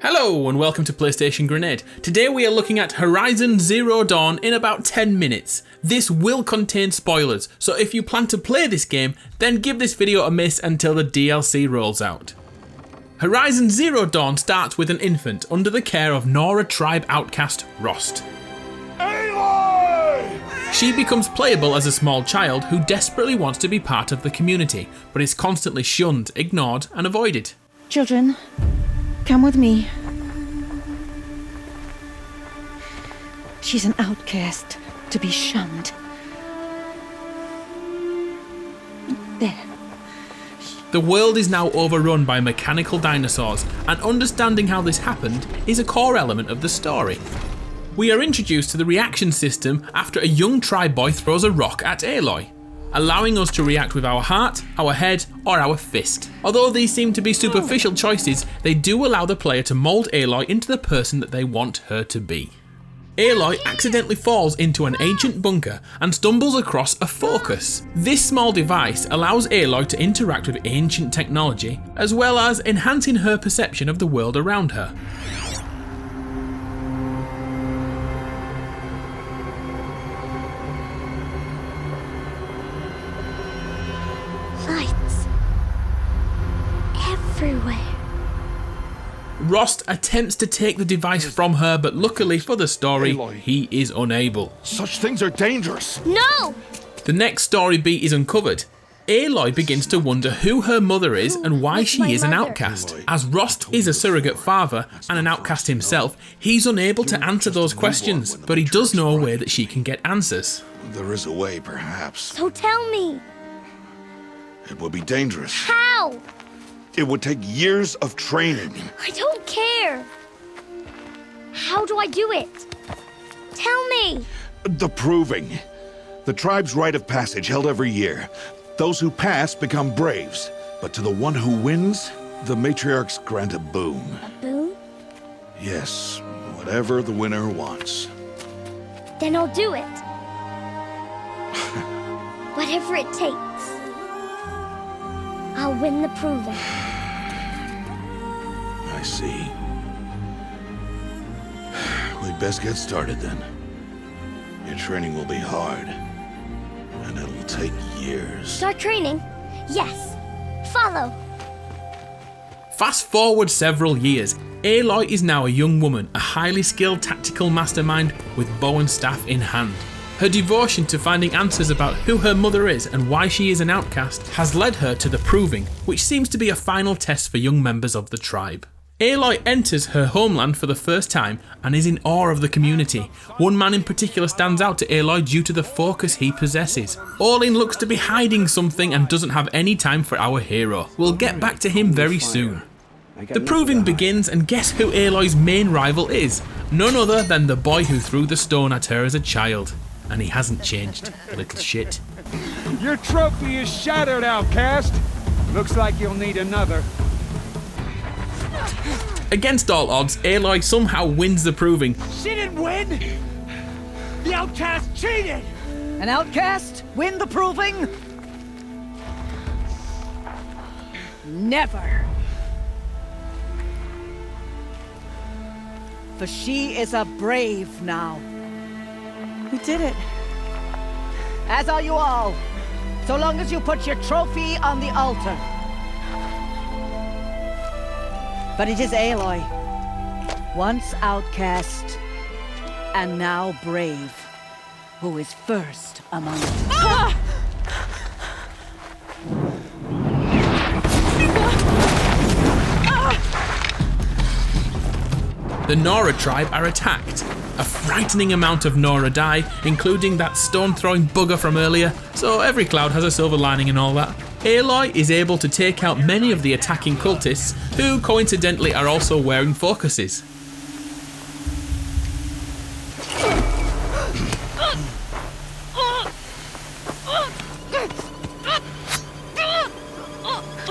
Hello and welcome to PlayStation Grenade. Today we are looking at Horizon Zero Dawn in about 10 minutes. This will contain spoilers, so if you plan to play this game, then give this video a miss until the DLC rolls out. Horizon Zero Dawn starts with an infant under the care of Nora tribe outcast Rost. Aloy! She becomes playable as a small child who desperately wants to be part of the community, but is constantly shunned, ignored and avoided. Children, come with me. She's an outcast, to be shunned. There. The world is now overrun by mechanical dinosaurs, and understanding how this happened is a core element of the story. We are introduced to the reaction system after a young tribe boy throws a rock at Aloy, allowing us to react with our heart, our head, or our fist. Although these seem to be superficial choices, they do allow the player to mould Aloy into the person that they want her to be. Aloy accidentally falls into an ancient bunker and stumbles across a focus. This small device allows Aloy to interact with ancient technology, as well as enhancing her perception of the world around her. Lights everywhere. Rost attempts to take the device from her, but luckily for the story, Aloy. he is unable. Such things are dangerous. No! The next story beat is uncovered. Aloy begins to wonder who her mother is and why was my she is an mother? outcast. As Rost is a surrogate father and an outcast himself, he's unable to answer those questions, but he does know a way that she can get answers. There is a way, perhaps. So tell me, It would be dangerous. how? It would take years of training. I don't care. How do I do it? Tell me. The proving. The tribe's rite of passage held every year. Those who pass become braves. But to the one who wins, the matriarchs grant a boon. A boon? Yes, whatever the winner wants. Then I'll do it. Whatever it takes. I'll win the proving. I see. We'd best get started then. Your training will be hard. And it'll take years. Start training? Yes. Follow. Fast forward several years, Aloy is now a young woman, a highly skilled tactical mastermind with bow and staff in hand. Her devotion to finding answers about who her mother is and why she is an outcast has led her to the Proving, which seems to be a final test for young members of the tribe. Aloy enters her homeland for the first time and is in awe of the community. One man in particular stands out to Aloy due to the focus he possesses. Olin looks to be hiding something and doesn't have any time for our hero. We'll get back to him very soon. The Proving begins, and guess who Aloy's main rival is? None other than the boy who threw the stone at her as a child. And he hasn't changed, little shit. Your trophy is shattered, outcast. Looks like you'll need another. Against all odds, Aloy somehow wins the Proving. She didn't win! The outcast cheated! An outcast? Win the proving? Never. For she is a brave now. We did it. As are you all. So long as you put your trophy on the altar. But it is Aloy, once outcast, and now brave, who is first among us. The Nora tribe are attacked. A frightening amount of Nora die, including that stone-throwing bugger from earlier, so every cloud has a silver lining and all that. Aloy is able to take out many of the attacking cultists, who coincidentally are also wearing focuses.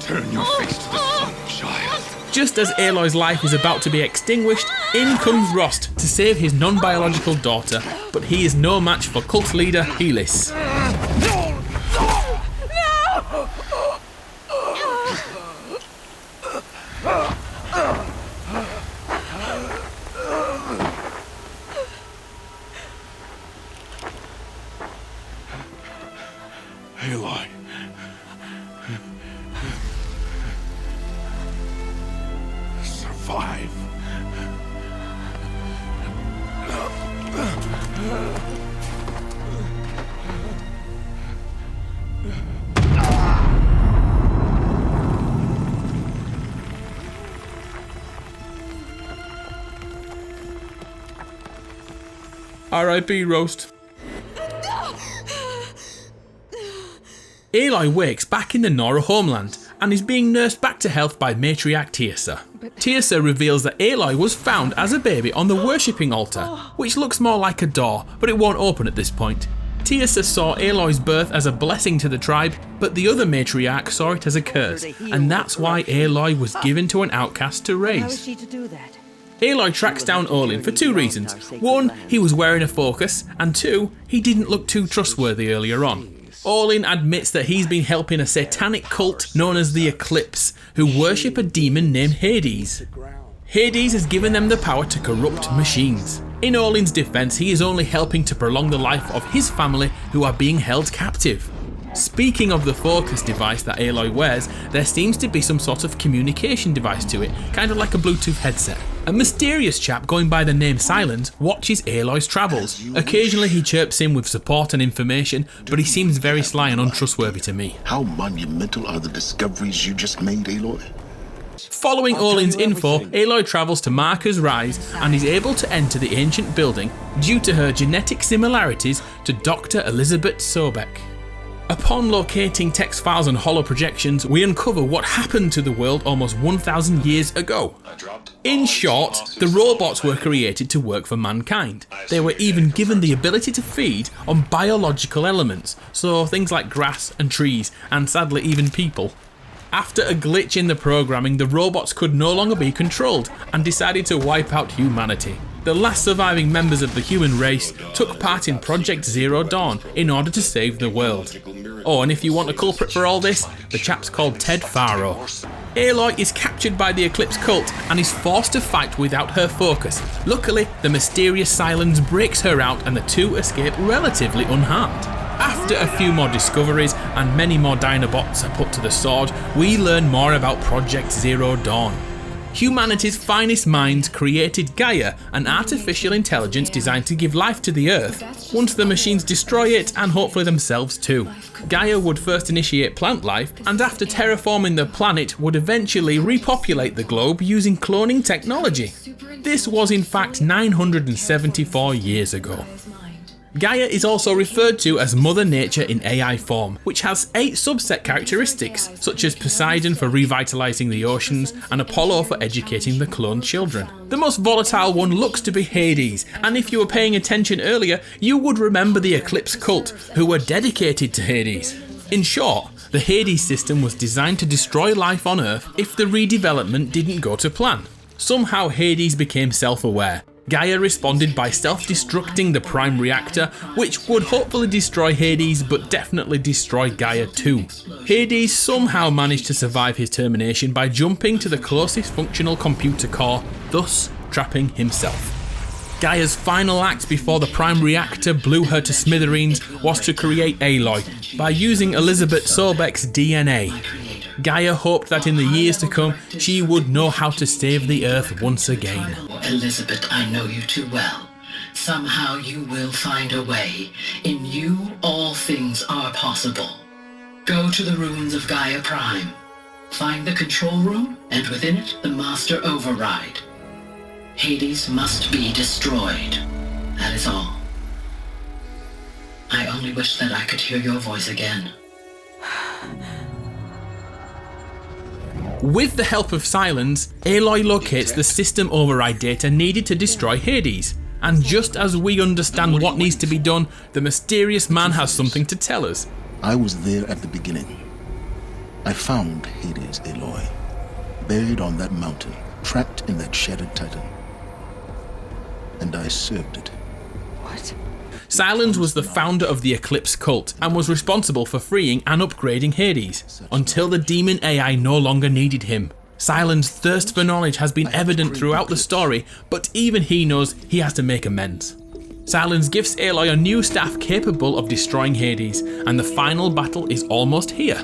Turn your face to the sun, child. Just as Aloy's life is about to be extinguished, in comes Rost to save his non-biological daughter, but he is no match for cult leader Helis. R.I.P. Roast. Aloy wakes back in the Nora homeland and is being nursed back to health by matriarch Teersa. Teersa reveals that Aloy was found as a baby on the worshipping altar, which looks more like a door, but it won't open at this point. Teersa saw Aloy's birth as a blessing to the tribe, but the other matriarch saw it as a curse, and that's why Aloy was given to an outcast to raise. How is she to do that? Aloy tracks down Olin for two reasons. One, he was wearing a focus, and two, he didn't look too trustworthy earlier on. Olin admits that he's been helping a satanic cult known as the Eclipse, who worship a demon named Hades. Hades has given them the power to corrupt machines. In Olin's defense, he is only helping to prolong the life of his family who are being held captive. Speaking of the focus device that Aloy wears, there seems to be some sort of communication device to it, kind of like a Bluetooth headset. A mysterious chap going by the name Silence watches Aloy's travels. Occasionally he chirps in with support and information, but he seems very sly and untrustworthy to me. How monumental are the discoveries you just made, Aloy? Following Olin's info, Aloy travels to Marker's Rise and is able to enter the ancient building due to her genetic similarities to Dr. Elizabeth Sobeck. Upon locating text files and holo projections, we uncover what happened to the world almost 1,000 years ago. In short, the robots were created to work for mankind. They were even given the ability to feed on biological elements, so things like grass and trees, and sadly even people. After a glitch in the programming, the robots could no longer be controlled and decided to wipe out humanity. The last surviving members of the human race took part in Project Zero Dawn in order to save the world. Oh, and if you want a culprit for all this, the chap's called Ted Faro. Aloy is captured by the Eclipse cult and is forced to fight without her focus. Luckily, the mysterious Silence breaks her out and the two escape relatively unharmed. After a few more discoveries and many more Dinobots are put to the sword, we learn more about Project Zero Dawn. Humanity's finest minds created Gaia, an artificial intelligence designed to give life to the Earth, once the machines destroy it and hopefully themselves too. Gaia would first initiate plant life, and after terraforming the planet would eventually repopulate the globe using cloning technology. This was in fact 974 years ago. Gaia is also referred to as Mother Nature in AI form, which has 8 subset characteristics, such as Poseidon for revitalizing the oceans and Apollo for educating the cloned children. The most volatile one looks to be Hades, and if you were paying attention earlier, you would remember the Eclipse cult, who were dedicated to Hades. In short, the Hades system was designed to destroy life on Earth if the redevelopment didn't go to plan. Somehow Hades became self-aware. Gaia responded by self-destructing the prime reactor, which would hopefully destroy Hades but definitely destroy Gaia too. Hades somehow managed to survive his termination by jumping to the closest functional computer core, thus trapping himself. Gaia's final act before the prime reactor blew her to smithereens was to create Aloy by using Elizabeth Sobeck's DNA. Gaia hoped that in the years to come, she would know how to save the Earth once again. Elizabeth, I know you too well. Somehow you will find a way. In you, all things are possible. Go to the ruins of Gaia Prime. Find the control room, and within it, the Master Override. Hades must be destroyed. That is all. I only wish that I could hear your voice again. With the help of Silence, Aloy locates the system override data needed to destroy Hades. And just as we understand what needs to be done, the mysterious man has something to tell us. I was there at the beginning. I found Hades, Aloy, buried on that mountain, trapped in that shattered titan. And I served it. What? Silence was the founder of the Eclipse cult and was responsible for freeing and upgrading Hades, until the demon AI no longer needed him. Silence's thirst for knowledge has been evident throughout the story, but even he knows he has to make amends. Silence gives Aloy a new staff capable of destroying Hades, and the final battle is almost here.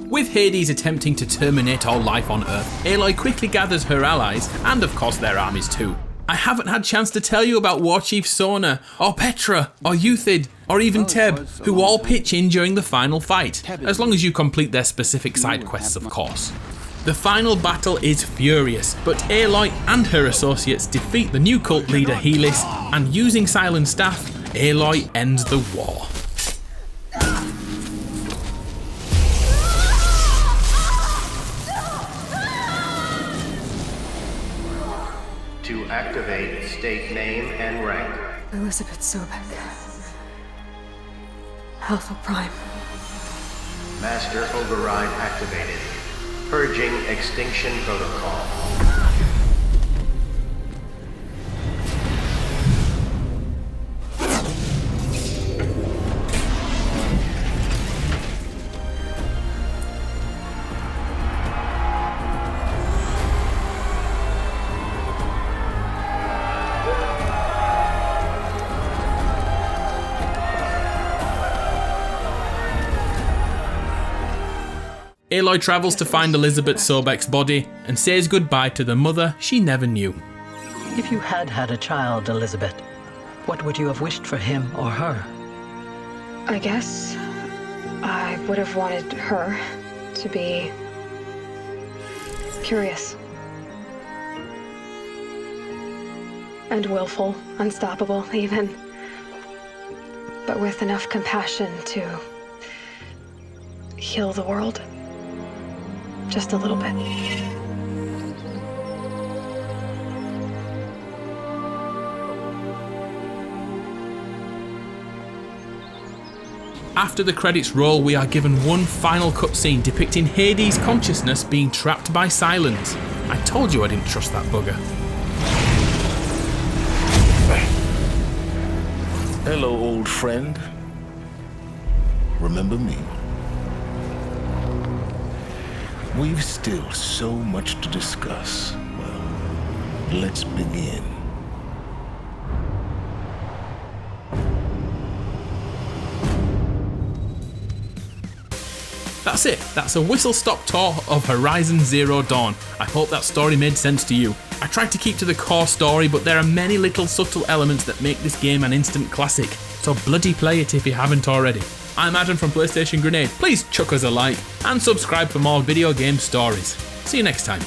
With Hades attempting to terminate all life on Earth, Aloy quickly gathers her allies, and of course their armies too. I haven't had a chance to tell you about War Chief Sona, or Petra, or Euthyd, or even Teb, who all pitch in during the final fight, as long as you complete their specific side quests of course. The final battle is furious, but Aloy and her associates defeat the new cult leader Helis, and using Silent Staff, Aloy ends the war. To activate, state name and rank. Elizabeth Sobek. Alpha Prime. Master override activated. Purging extinction protocol. Aloy travels to find Elizabeth Sobek's body and says goodbye to the mother she never knew. If you had had a child, Elizabeth, what would you have wished for him or her? I guess I would have wanted her to be curious. And willful, unstoppable even. But with enough compassion to heal the world. Just a little bit. After the credits roll, we are given one final cutscene depicting Hades' consciousness being trapped by Silence. I told you I didn't trust that bugger. Hello, old friend. Remember me? We've still so much to discuss. Well, let's begin. That's it. That's a whistle-stop tour of Horizon Zero Dawn. I hope that story made sense to you. I tried to keep to the core story, but there are many little subtle elements that make this game an instant classic. So bloody play it if you haven't already. I'm Adam from PlayStation Grenade. Please chuck us a like and subscribe for more video game stories. See you next time.